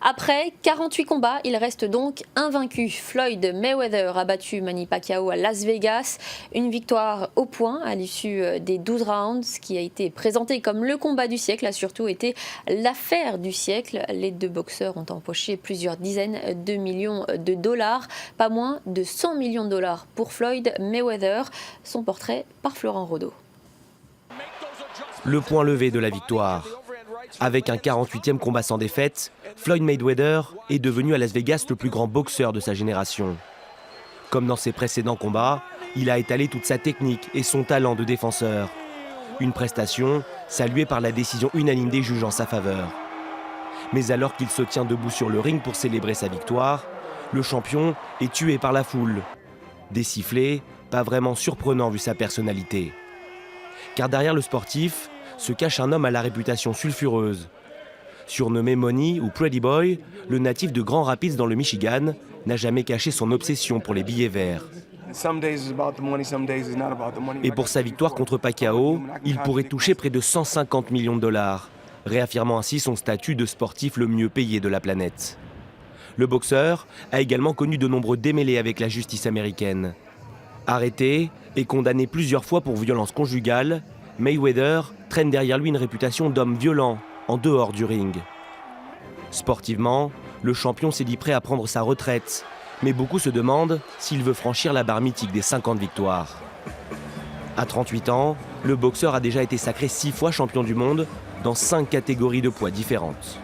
Après 48 combats, il reste donc invaincu. Floyd Mayweather a battu Manny Pacquiao à Las Vegas. Une victoire au point à l'issue des 12 rounds, qui a été présenté comme le combat du siècle, a surtout été l'affaire du siècle. Les deux boxeurs ont empoché plusieurs dizaines de millions de dollars, pas moins de 100 millions de dollars pour Floyd Mayweather. Son portrait par Florent Rodeau. Le point levé de la victoire. Avec un 48e combat sans défaite, Floyd Mayweather est devenu à Las Vegas le plus grand boxeur de sa génération. Comme dans ses précédents combats, il a étalé toute sa technique et son talent de défenseur. Une prestation saluée par la décision unanime des juges en sa faveur. Mais alors qu'il se tient debout sur le ring pour célébrer sa victoire, le champion est tué par la foule. Des sifflets, pas vraiment surprenants vu sa personnalité. Car derrière le sportif se cache un homme à la réputation sulfureuse. Surnommé Money ou Pretty Boy, le natif de Grand Rapids dans le Michigan n'a jamais caché son obsession pour les billets verts. Et pour sa victoire contre Pacquiao, il pourrait toucher près de 150 millions de dollars, réaffirmant ainsi son statut de sportif le mieux payé de la planète. Le boxeur a également connu de nombreux démêlés avec la justice américaine. Arrêté et condamné plusieurs fois pour violence conjugale, Mayweather traîne derrière lui une réputation d'homme violent en dehors du ring. Sportivement, le champion s'est dit prêt à prendre sa retraite, mais beaucoup se demandent s'il veut franchir la barre mythique des 50 victoires. À 38 ans, le boxeur a déjà été sacré 6 fois champion du monde dans 5 catégories de poids différentes.